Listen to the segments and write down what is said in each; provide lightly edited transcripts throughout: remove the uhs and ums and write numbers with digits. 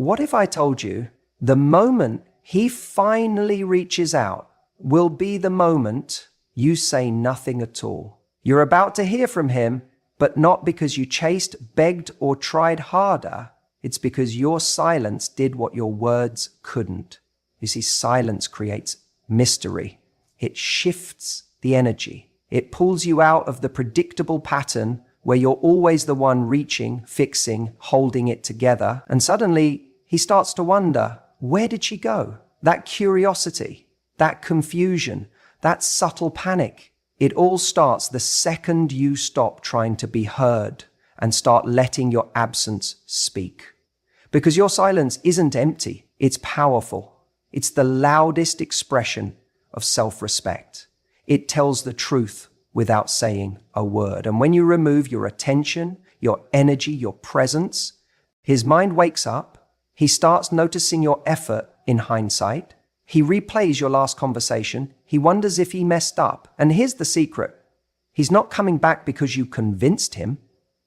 What if I told you the moment he finally reaches out will be the moment you say nothing at all? You're about to hear from him, but not because you chased, begged, or tried harder. It's because your silence did what your words couldn't. You see, silence creates mystery. It shifts the energy. It pulls you out of the predictable pattern where you're always the one reaching, fixing, holding it together. And suddenly he starts to wonder, where did she go? That curiosity, that confusion, that subtle panic. It all starts the second you stop trying to be heard and start letting your absence speak. Because your silence isn't empty, it's powerful. It's the loudest expression of self-respect. It tells the truth without saying a word. And when you remove your attention, your energy, your presence, his mind wakes up. He starts noticing your effort in hindsight. He replays your last conversation. He wonders if he messed up. And here's the secret. He's not coming back because you convinced him.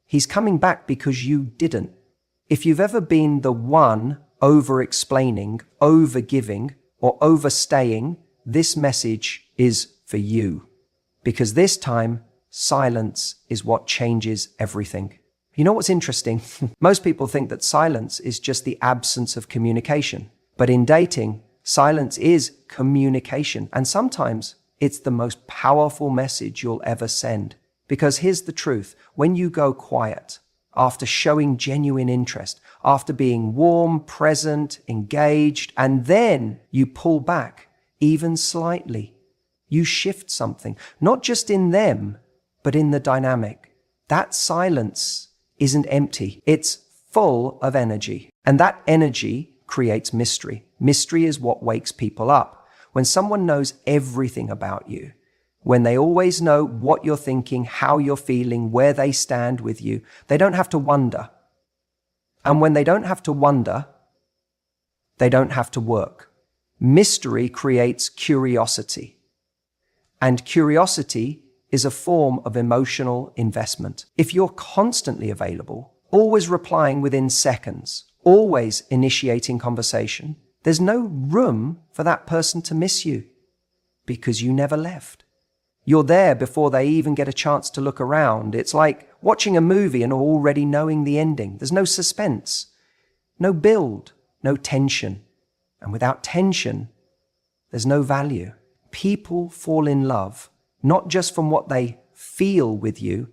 He's coming back because you didn't. If you've ever been the one over-explaining, over-giving, or overstaying, this message is for you. Because this time, silence is what changes everything. You know what's interesting? Most people think that silence is just the absence of communication. But in dating, silence is communication. And sometimes it's the most powerful message you'll ever send. Because here's the truth. When you go quiet, after showing genuine interest, after being warm, present, engaged, and then you pull back, even slightly, you shift something, not just in them, but in the dynamic. That silence isn't empty. It's full of energy. And that energy creates mystery. Mystery is what wakes people up. When someone knows everything about you, when they always know what you're thinking, how you're feeling, where they stand with you, they don't have to wonder. And when they don't have to wonder, they don't have to work. Mystery creates curiosity. And curiosity is a form of emotional investment. If you're constantly available, always replying within seconds, always initiating conversation, there's no room for that person to miss you because you never left. You're there before they even get a chance to look around. It's like watching a movie and already knowing the ending. There's no suspense, no build, no tension. And without tension, there's no value. People fall in love, not just from what they feel with you,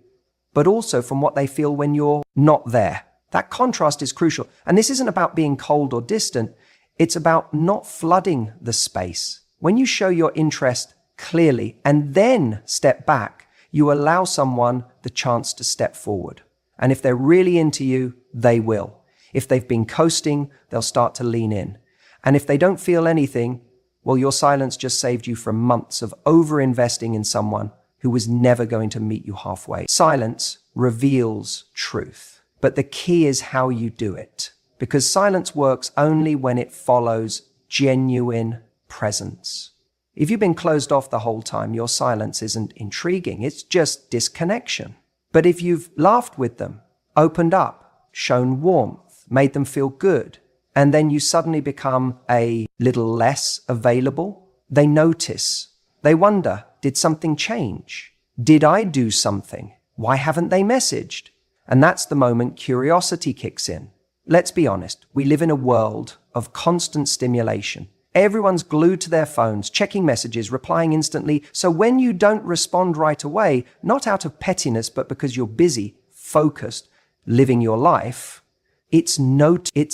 but also from what they feel when you're not there. That contrast is crucial. And this isn't about being cold or distant. It's about not flooding the space. When you show your interest clearly and then step back, you allow someone the chance to step forward. And if they're really into you, they will. If they've been coasting, they'll start to lean in. And if they don't feel anything, well, your silence just saved you from months of over-investing in someone who was never going to meet you halfway. Silence reveals truth, but the key is how you do it. Because silence works only when it follows genuine presence. If you've been closed off the whole time, your silence isn't intriguing, it's just disconnection. But if you've laughed with them, opened up, shown warmth, made them feel good, and then you suddenly become a little less available, they notice. They wonder, did something change? Did I do something? Why haven't they messaged? And that's the moment curiosity kicks in. Let's be honest, we live in a world of constant stimulation. Everyone's glued to their phones, checking messages, replying instantly. So when you don't respond right away, not out of pettiness, but because you're busy, focused, living your life, it's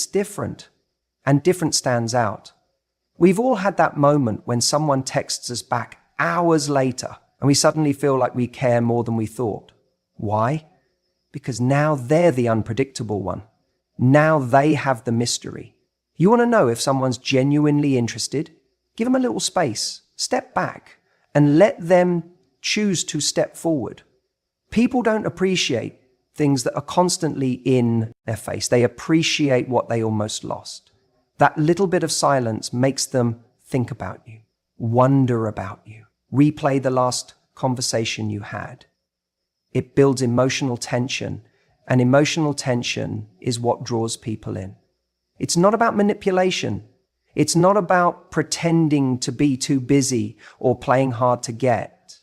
different. And different stands out. We've all had that moment when someone texts us back hours later and we suddenly feel like we care more than we thought. Why? Because now they're the unpredictable one. Now they have the mystery. You want to know if someone's genuinely interested? Give them a little space, step back, and let them choose to step forward. People don't appreciate things that are constantly in their face. They appreciate what they almost lost. That little bit of silence makes them think about you, wonder about you, replay the last conversation you had. It builds emotional tension, and emotional tension is what draws people in. It's not about manipulation. It's not about pretending to be too busy or playing hard to get.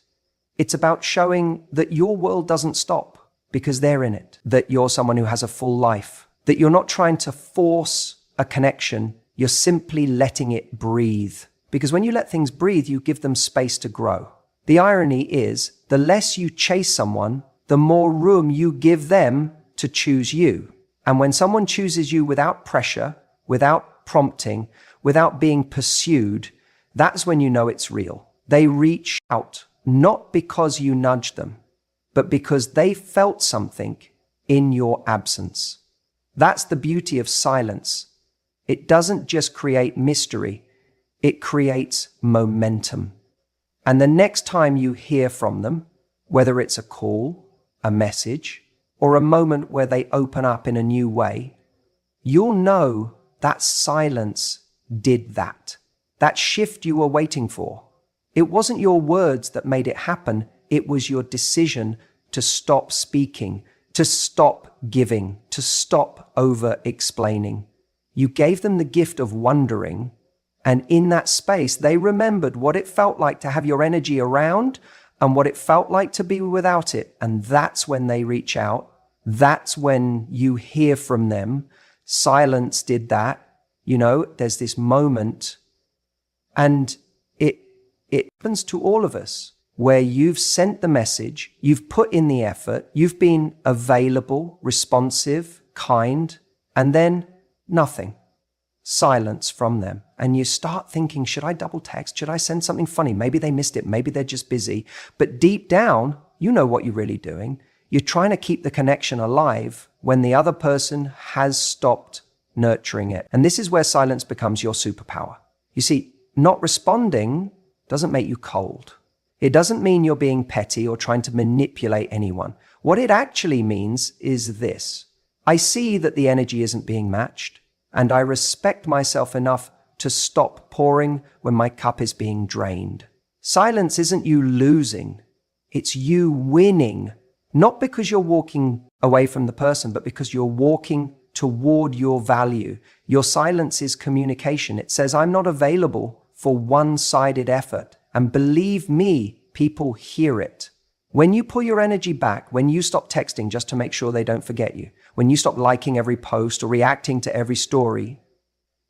It's about showing that your world doesn't stop because they're in it, that you're someone who has a full life, that you're not trying to force a connection, you're simply letting it breathe. Because when you let things breathe, you give them space to grow. The irony is, the less you chase someone, the more room you give them to choose you. And when someone chooses you without pressure, without prompting, without being pursued, that's when you know it's real. They reach out, not because you nudged them, but because they felt something in your absence. That's the beauty of silence. It doesn't just create mystery, it creates momentum. And the next time you hear from them, whether it's a call, a message, or a moment where they open up in a new way, you'll know that silence did that. That shift you were waiting for. It wasn't your words that made it happen. It was your decision to stop speaking, to stop giving, to stop over-explaining. You gave them the gift of wondering, and in that space, they remembered what it felt like to have your energy around and what it felt like to be without it. And that's when they reach out. That's when you hear from them. Silence did that. You know, there's this moment, and it happens to all of us, where you've sent the message, you've put in the effort, you've been available, responsive, kind, and then nothing. Silence from them. And you start thinking, should I double text? Should I send something funny? Maybe they missed it. Maybe they're just busy. But deep down, you know what you're really doing. You're trying to keep the connection alive when the other person has stopped nurturing it. And this is where silence becomes your superpower. You see, not responding doesn't make you cold. It doesn't mean you're being petty or trying to manipulate anyone. What it actually means is this. I see that the energy isn't being matched, and I respect myself enough to stop pouring when my cup is being drained. Silence isn't you losing. It's you winning. Not because you're walking away from the person, but because you're walking toward your value. Your silence is communication. It says, I'm not available for one-sided effort. And believe me, people hear it. When you pull your energy back, when you stop texting just to make sure they don't forget you, when you stop liking every post or reacting to every story,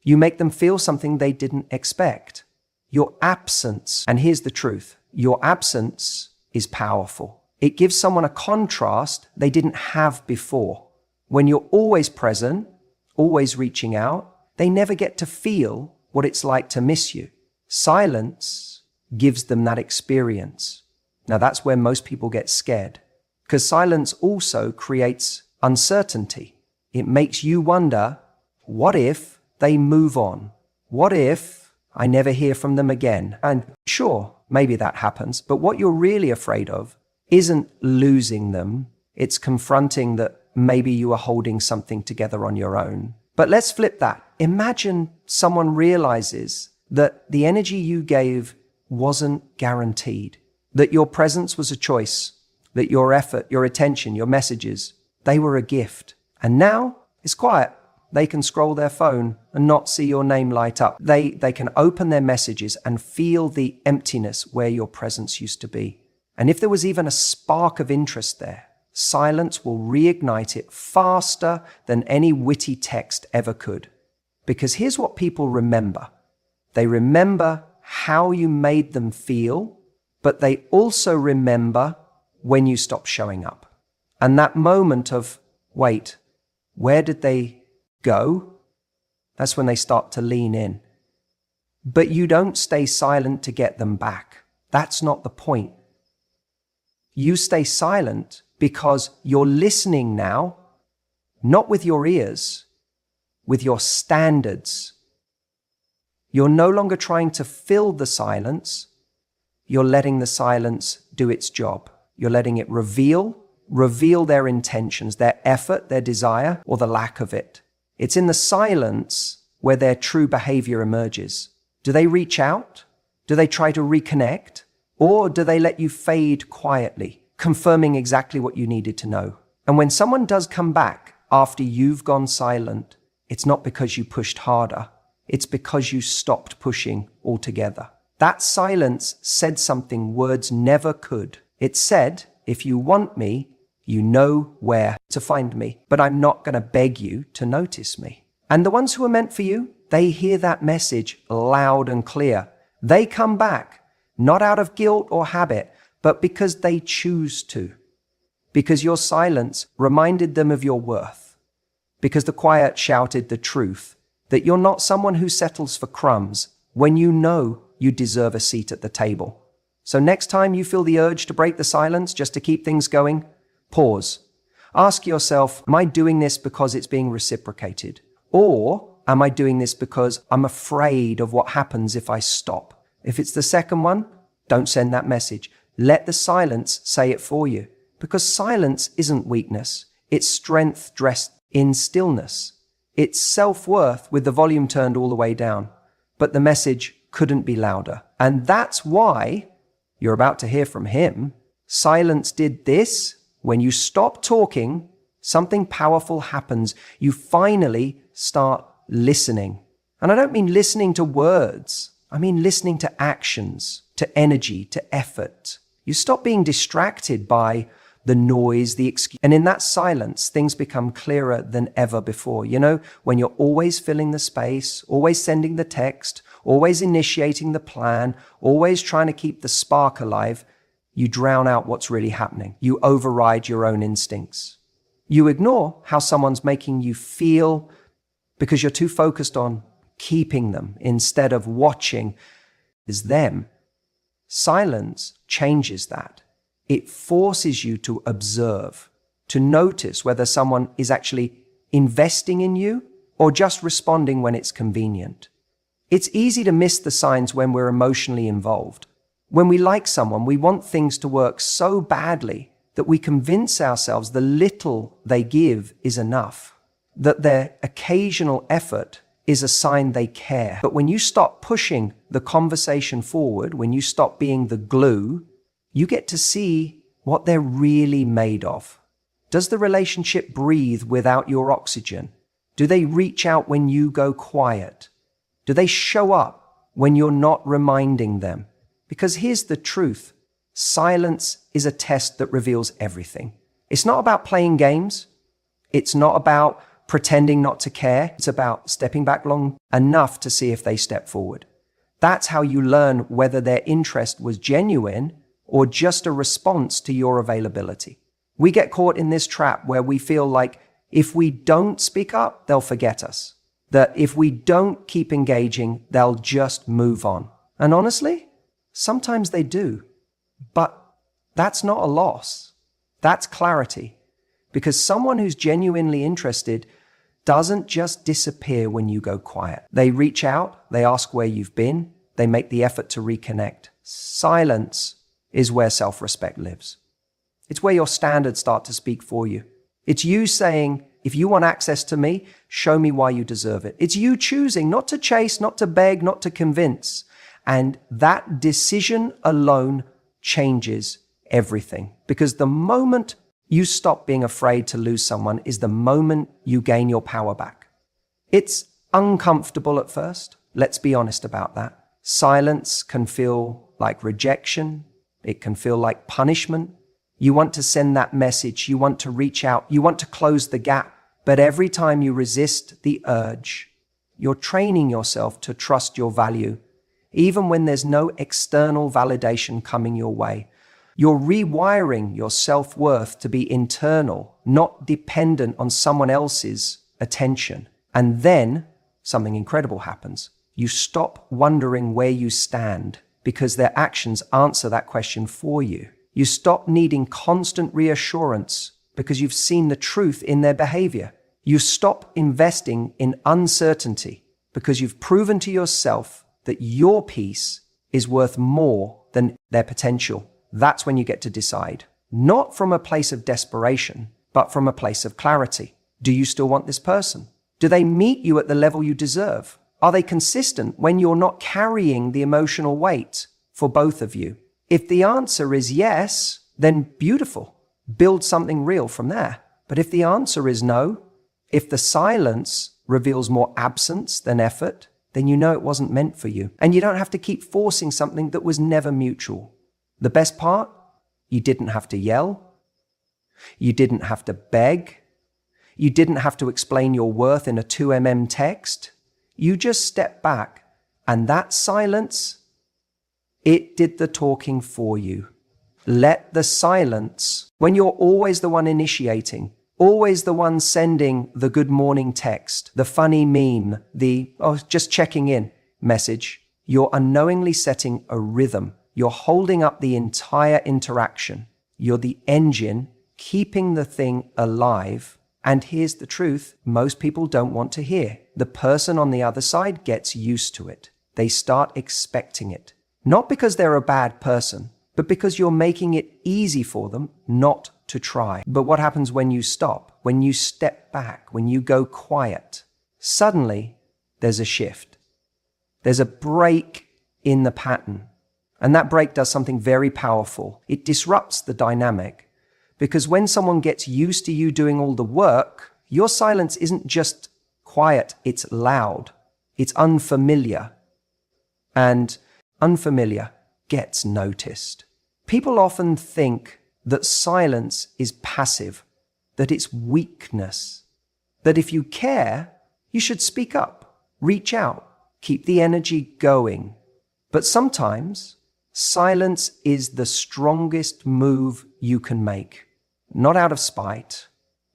you make them feel something they didn't expect. Your absence, and here's the truth, your absence is powerful. It gives someone a contrast they didn't have before. When you're always present, always reaching out, they never get to feel what it's like to miss you. Silence gives them that experience. Now that's where most people get scared, because silence also creates uncertainty. It makes you wonder, what if they move on? What if I never hear from them again? And sure, maybe that happens, but what you're really afraid of isn't losing them. It's confronting that maybe you are holding something together on your own. But let's flip that. Imagine someone realizes that the energy you gave wasn't guaranteed, that your presence was a choice, that your effort, your attention, your messages, they were a gift. And now it's quiet. They can scroll their phone and not see your name light up. They can open their messages and feel the emptiness where your presence used to be. And if there was even a spark of interest there, silence will reignite it faster than any witty text ever could. Because here's what people remember. They remember how you made them feel, but they also remember when you stopped showing up. And that moment of, wait, where did they go? That's when they start to lean in. But you don't stay silent to get them back. That's not the point. You stay silent because you're listening now, not with your ears, with your standards. You're no longer trying to fill the silence. You're letting the silence do its job. You're letting it reveal their intentions, their effort, their desire, or the lack of it. It's in the silence where their true behavior emerges. Do they reach out? Do they try to reconnect? Or do they let you fade quietly, confirming exactly what you needed to know? And when someone does come back after you've gone silent, it's not because you pushed harder. It's because you stopped pushing altogether. That silence said something words never could. It said, if you want me, you know where to find me, but I'm not going to beg you to notice me. And the ones who are meant for you, they hear that message loud and clear. They come back, not out of guilt or habit, but because they choose to. Because your silence reminded them of your worth. Because the quiet shouted the truth, that you're not someone who settles for crumbs when you know you deserve a seat at the table. So next time you feel the urge to break the silence just to keep things going, pause. Ask yourself, am I doing this because it's being reciprocated? Or am I doing this because I'm afraid of what happens if I stop? If it's the second one, don't send that message. Let the silence say it for you. Because silence isn't weakness. It's strength dressed in stillness. It's self-worth with the volume turned all the way down. But the message couldn't be louder. And that's why you're about to hear from him. Silence did this. When you stop talking, something powerful happens. You finally start listening. And I don't mean listening to words. I mean listening to actions, to energy, to effort. You stop being distracted by the noise, the excuse. And in that silence, things become clearer than ever before. You know, when you're always filling the space, always sending the text, always initiating the plan, always trying to keep the spark alive, you drown out what's really happening. You override your own instincts. You ignore how someone's making you feel because you're too focused on keeping them instead of watching is them. Silence changes that. It forces you to observe, to notice whether someone is actually investing in you or just responding when it's convenient. It's easy to miss the signs when we're emotionally involved. When we like someone, we want things to work so badly that we convince ourselves the little they give is enough, that their occasional effort is a sign they care. But when you stop pushing the conversation forward, when you stop being the glue, you get to see what they're really made of. Does the relationship breathe without your oxygen? Do they reach out when you go quiet? Do they show up when you're not reminding them? Because here's the truth. Silence is a test that reveals everything. It's not about playing games. It's not about pretending not to care. It's about stepping back long enough to see if they step forward. That's how you learn whether their interest was genuine or just a response to your availability. We get caught in this trap where we feel like if we don't speak up, they'll forget us. That if we don't keep engaging, they'll just move on. And honestly, sometimes they do. But that's not a loss. That's clarity. Because someone who's genuinely interested doesn't just disappear when you go quiet. They reach out, they ask where you've been, they make the effort to reconnect. Silence is where self-respect lives. It's where your standards start to speak for you. It's you saying, if you want access to me, show me why you deserve it. It's you choosing not to chase, not to beg, not to convince. And that decision alone changes everything. Because the moment you stop being afraid to lose someone is the moment you gain your power back. It's uncomfortable at first. Let's be honest about that. Silence can feel like rejection. It can feel like punishment. You want to send that message. You want to reach out. You want to close the gap. But every time you resist the urge, you're training yourself to trust your value, even when there's no external validation coming your way. You're rewiring your self-worth to be internal, not dependent on someone else's attention. And then something incredible happens. You stop wondering where you stand because their actions answer that question for you. You stop needing constant reassurance because you've seen the truth in their behavior. You stop investing in uncertainty because you've proven to yourself that your peace is worth more than their potential. That's when you get to decide, not from a place of desperation, but from a place of clarity. Do you still want this person? Do they meet you at the level you deserve? Are they consistent when you're not carrying the emotional weight for both of you? If the answer is yes, then beautiful. Build something real from there. But if the answer is no, if the silence reveals more absence than effort, then you know it wasn't meant for you. And you don't have to keep forcing something that was never mutual. The best part? You didn't have to yell. You didn't have to beg. You didn't have to explain your worth in a 2mm text. You just stepped back, and that silence, it did the talking for you. Let the silence, when you're always the one initiating, always the one sending the good morning text, the funny meme, the just checking in message, you're unknowingly setting a rhythm. You're holding up the entire interaction. You're the engine keeping the thing alive. And here's the truth, most people don't want to hear. The person on the other side gets used to it. They start expecting it. Not because they're a bad person, but because you're making it easy for them not to try. But what happens when you stop, when you step back, when you go quiet? Suddenly, there's a shift. There's a break in the pattern. And that break does something very powerful. It disrupts the dynamic. Because when someone gets used to you doing all the work, your silence isn't just quiet, it's loud. It's unfamiliar. And unfamiliar gets noticed. People often think that silence is passive, that it's weakness, that if you care, you should speak up, reach out, keep the energy going. But sometimes silence is the strongest move you can make. Not out of spite,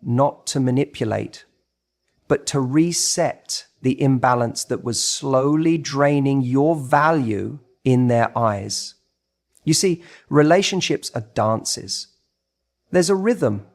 not to manipulate, but to reset the imbalance that was slowly draining your value in their eyes. You see, relationships are dances. There's a rhythm,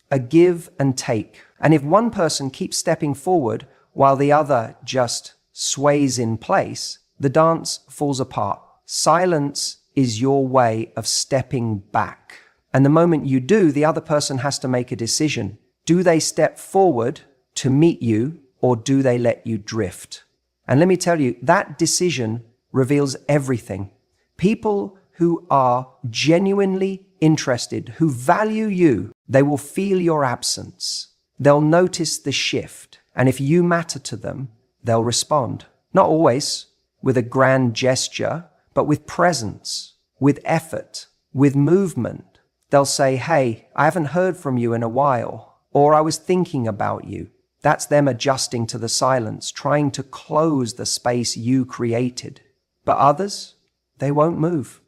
a give and take. And if one person keeps stepping forward while the other just sways in place, the dance falls apart. Silence is your way of stepping back. And the moment you do, the other person has to make a decision. Do they step forward to meet you, or do they let you drift? And let me tell you, that decision reveals everything. People who are genuinely interested, who value you, they will feel your absence. They'll notice the shift. And if you matter to them, they'll respond. Not always with a grand gesture, but with presence, with effort, with movement. They'll say, hey, I haven't heard from you in a while, or I was thinking about you. That's them adjusting to the silence, trying to close the space you created. But others, they won't move.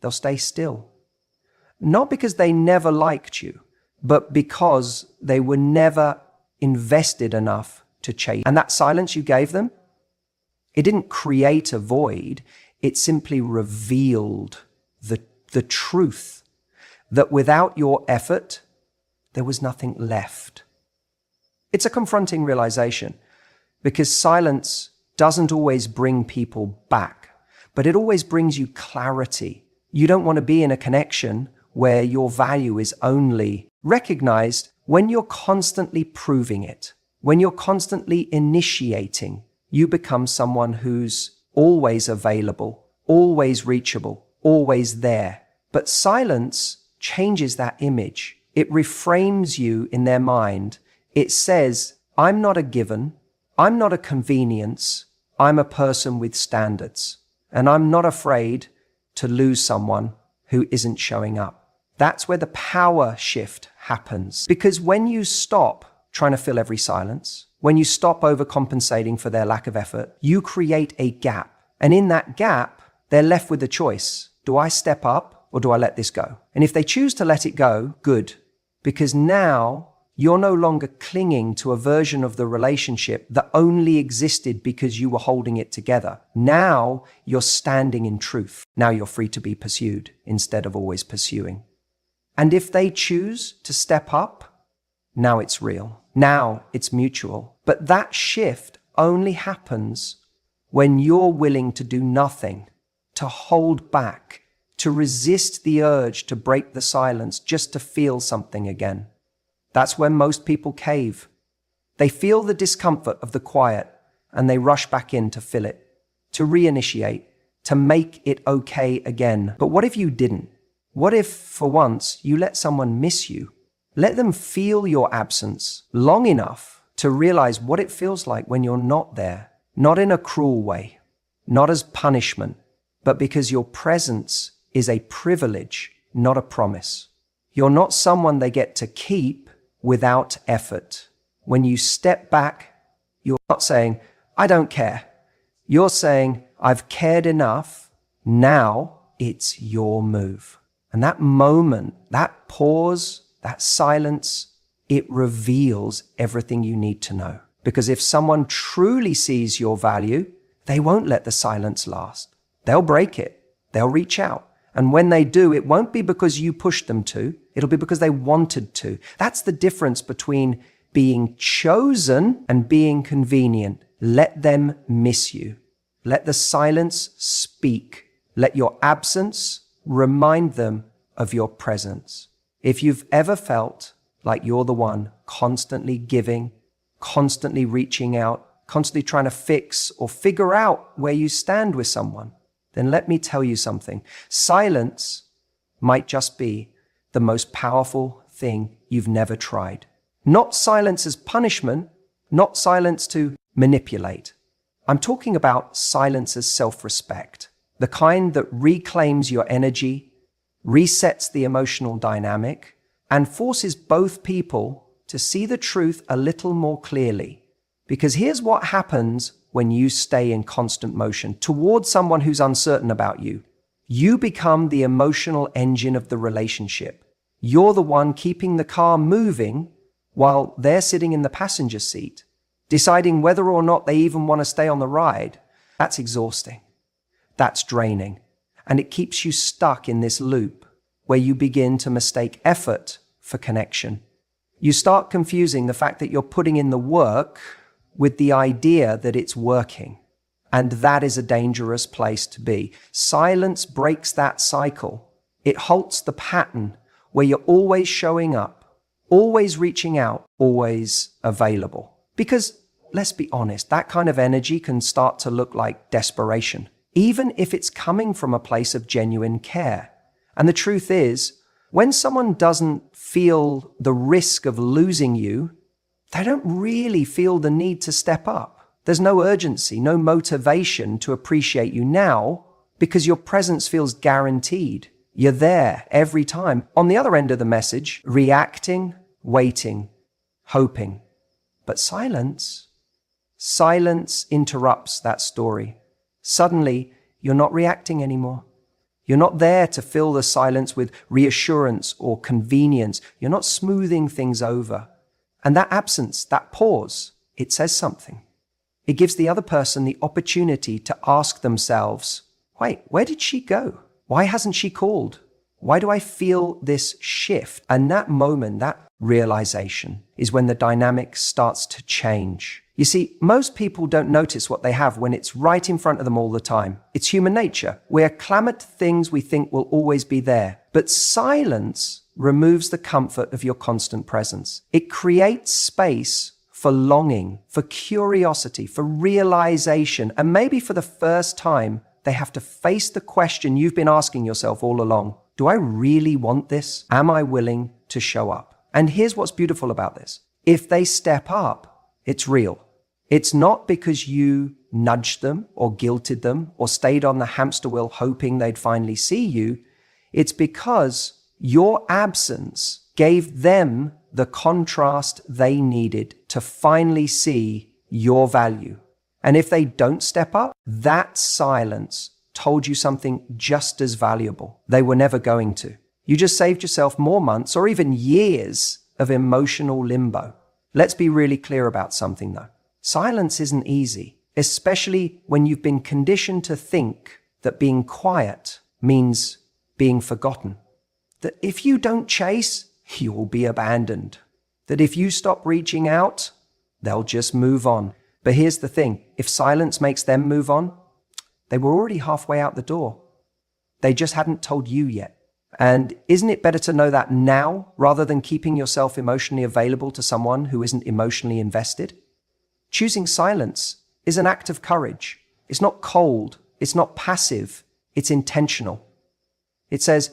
They'll stay still. Not because they never liked you, but because they were never invested enough to chase. And that silence you gave them, it didn't create a void. It simply revealed the truth that without your effort, there was nothing left. It's a confronting realization because silence doesn't always bring people back, but it always brings you clarity. You don't want to be in a connection where your value is only recognized when you're constantly proving it, when you're constantly initiating. You become someone who's always available, always reachable, always there. But silence changes that image. It reframes you in their mind. It says, I'm not a given. I'm not a convenience. I'm a person with standards. And I'm not afraid to lose someone who isn't showing up. That's where the power shift happens. Because when you stop trying to fill every silence, when you stop overcompensating for their lack of effort, you create a gap. And in that gap, they're left with a choice. Do I step up or do I let this go? And if they choose to let it go, good. Because now you're no longer clinging to a version of the relationship that only existed because you were holding it together. Now you're standing in truth. Now you're free to be pursued instead of always pursuing. And if they choose to step up, now it's real. Now it's mutual. But that shift only happens when you're willing to do nothing, to hold back, to resist the urge to break the silence just to feel something again. That's when most people cave. They feel the discomfort of the quiet and they rush back in to fill it, to reinitiate, to make it okay again. But what if you didn't? What if, for once, you let someone miss you? Let them feel your absence long enough to realize what it feels like when you're not there, not in a cruel way, not as punishment, but because your presence is a privilege, not a promise. You're not someone they get to keep without effort. When you step back, you're not saying, I don't care. You're saying, I've cared enough. Now it's your move. And that moment, that pause, that silence, it reveals everything you need to know. Because if someone truly sees your value, they won't let the silence last. They'll break it. They'll reach out. And when they do, it won't be because you pushed them to. It'll be because they wanted to. That's the difference between being chosen and being convenient. Let them miss you. Let the silence speak. Let your absence remind them of your presence. If you've ever felt like you're the one constantly giving, constantly reaching out, constantly trying to fix or figure out where you stand with someone, then let me tell you something. Silence might just be the most powerful thing you've never tried. Not silence as punishment, not silence to manipulate. I'm talking about silence as self-respect, the kind that reclaims your energy, resets the emotional dynamic, and forces both people to see the truth a little more clearly. Because here's what happens when you stay in constant motion towards someone who's uncertain about you. You become the emotional engine of the relationship. You're the one keeping the car moving while they're sitting in the passenger seat, deciding whether or not they even want to stay on the ride. That's exhausting. That's draining. And it keeps you stuck in this loop where you begin to mistake effort for connection. You start confusing the fact that you're putting in the work with the idea that it's working. And that is a dangerous place to be. Silence breaks that cycle. It halts the pattern where you're always showing up, always reaching out, always available. Because, let's be honest, that kind of energy can start to look like desperation, even if it's coming from a place of genuine care. And the truth is, when someone doesn't feel the risk of losing you, they don't really feel the need to step up. There's no urgency, no motivation to appreciate you now because your presence feels guaranteed. You're there every time. On the other end of the message, reacting, waiting, hoping. But silence interrupts that story. Suddenly, you're not reacting anymore. You're not there to fill the silence with reassurance or convenience. You're not smoothing things over. And that absence, that pause, it says something. It gives the other person the opportunity to ask themselves, wait, where did she go? Why hasn't she called? Why do I feel this shift? And that moment, that realization is when the dynamic starts to change. You see, most people don't notice what they have when it's right in front of them all the time. It's human nature. We're clamored to things we think will always be there. But silence removes the comfort of your constant presence. It creates space for longing, for curiosity, for realization, and maybe for the first time, they have to face the question you've been asking yourself all along. Do I really want this? Am I willing to show up? And here's what's beautiful about this. If they step up, it's real. It's not because you nudged them or guilted them or stayed on the hamster wheel hoping they'd finally see you. It's because your absence gave them the contrast they needed to finally see your value. And if they don't step up, that silence told you something just as valuable. They were never going to. You just saved yourself more months or even years of emotional limbo. Let's be really clear about something though. Silence isn't easy, especially when you've been conditioned to think that being quiet means being forgotten. That if you don't chase, you will be abandoned. That if you stop reaching out, they'll just move on. But here's the thing, if silence makes them move on, they were already halfway out the door. They just hadn't told you yet. And isn't it better to know that now rather than keeping yourself emotionally available to someone who isn't emotionally invested? Choosing silence is an act of courage. It's not cold. It's not passive. It's intentional. It says,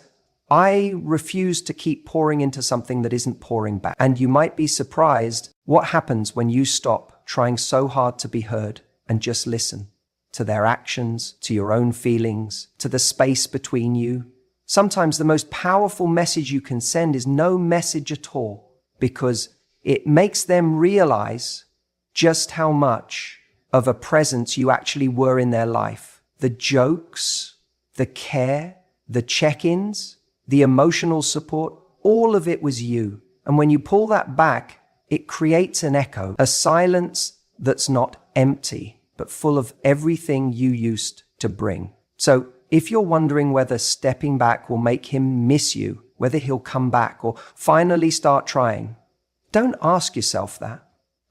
I refuse to keep pouring into something that isn't pouring back. And you might be surprised what happens when you stop trying so hard to be heard and just listen to their actions, to your own feelings, to the space between you. Sometimes the most powerful message you can send is no message at all, because it makes them realize just how much of a presence you actually were in their life. The jokes, the care, the check-ins, the emotional support, all of it was you. And when you pull that back, it creates an echo, a silence that's not empty, but full of everything you used to bring. So if you're wondering whether stepping back will make him miss you, whether he'll come back or finally start trying, don't ask yourself that.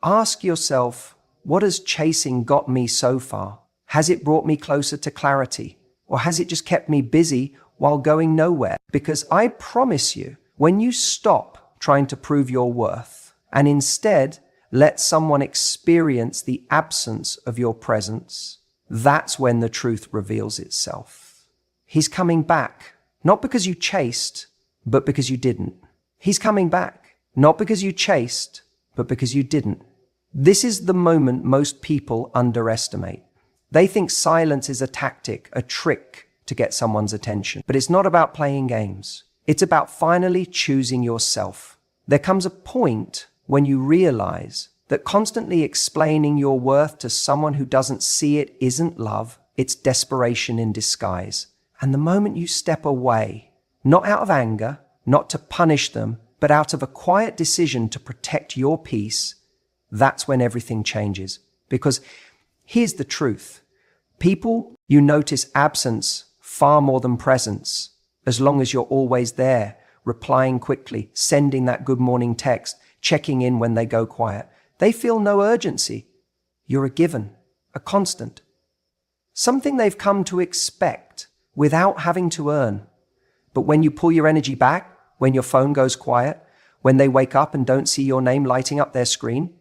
Ask yourself, what has chasing got me so far? Has it brought me closer to clarity? Or has it just kept me busy while going nowhere? Because I promise you, when you stop trying to prove your worth and instead let someone experience the absence of your presence, that's when the truth reveals itself. He's coming back, not because you chased, but because you didn't. He's coming back, not because you chased, but because you didn't. This is the moment most people underestimate. They think silence is a tactic, a trick to get someone's attention. But it's not about playing games. It's about finally choosing yourself. There comes a point when you realize that constantly explaining your worth to someone who doesn't see it isn't love, it's desperation in disguise. And the moment you step away, not out of anger, not to punish them, but out of a quiet decision to protect your peace, that's when everything changes. Because here's the truth. People, you notice absence far more than presence, as long as you're always there, replying quickly, sending that good morning text, checking in when they go quiet. They feel no urgency. You're a given, a constant. Something they've come to expect without having to earn. But when you pull your energy back, when your phone goes quiet, when they wake up and don't see your name lighting up their screen,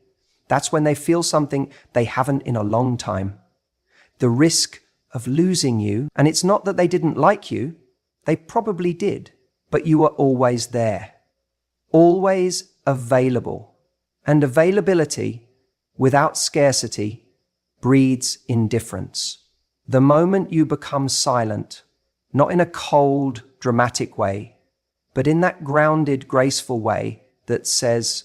that's when they feel something they haven't in a long time. The risk of losing you, and it's not that they didn't like you, they probably did, but you were always there, always available. And availability without scarcity breeds indifference. The moment you become silent, not in a cold, dramatic way, but in that grounded, graceful way that says,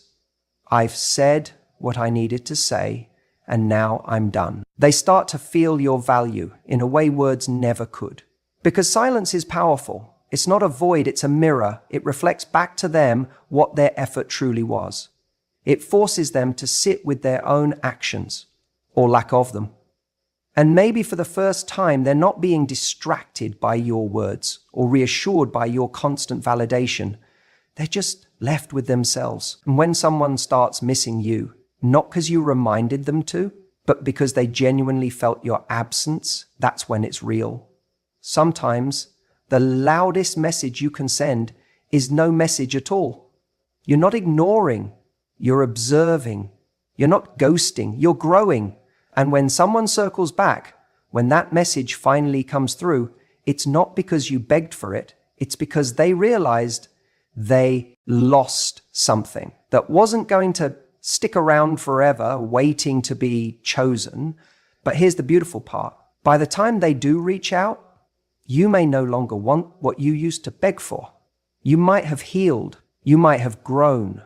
I've said what I needed to say, and now I'm done. They start to feel your value in a way words never could. Because silence is powerful. It's not a void, it's a mirror. It reflects back to them what their effort truly was. It forces them to sit with their own actions, or lack of them. And maybe for the first time, they're not being distracted by your words or reassured by your constant validation. They're just left with themselves. And when someone starts missing you, not because you reminded them to, but because they genuinely felt your absence, that's when it's real. Sometimes the loudest message you can send is no message at all. You're not ignoring, you're observing. You're not ghosting, you're growing. And when someone circles back, when that message finally comes through, it's not because you begged for it, it's because they realized they lost something that wasn't going to stick around forever waiting to be chosen. But here's the beautiful part. By the time they do reach out, you may no longer want what you used to beg for. You might have healed. You might have grown.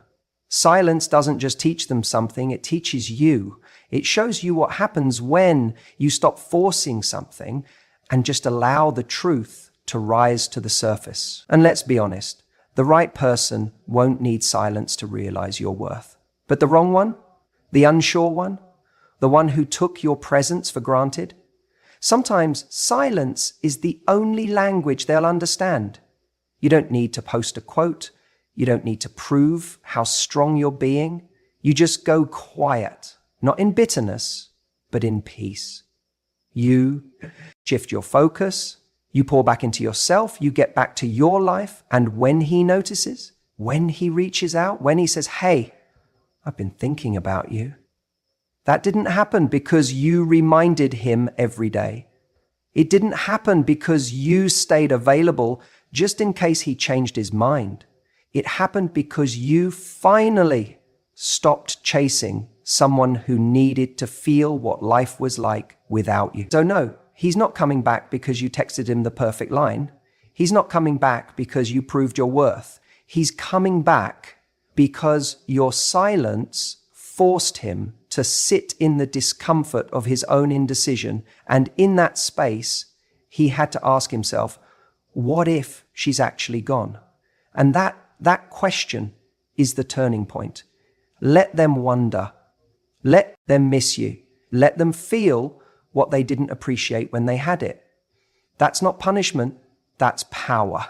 Silence doesn't just teach them something, it teaches you. It shows you what happens when you stop forcing something and just allow the truth to rise to the surface. And let's be honest, the right person won't need silence to realize your worth. But the wrong one, the unsure one, the one who took your presence for granted, sometimes silence is the only language they'll understand. You don't need to post a quote. You don't need to prove how strong you're being. You just go quiet, not in bitterness, but in peace. You shift your focus. You pour back into yourself. You get back to your life. And when he notices, when he reaches out, when he says, hey, I've been thinking about you. That didn't happen because you reminded him every day. It didn't happen because you stayed available just in case he changed his mind. It happened because you finally stopped chasing someone who needed to feel what life was like without you. So no, he's not coming back because you texted him the perfect line. He's not coming back because you proved your worth. He's coming back because your silence forced him to sit in the discomfort of his own indecision. And in that space, he had to ask himself, what if she's actually gone? And that question is the turning point. Let them wonder. Let them miss you. Let them feel what they didn't appreciate when they had it. That's not punishment, that's power.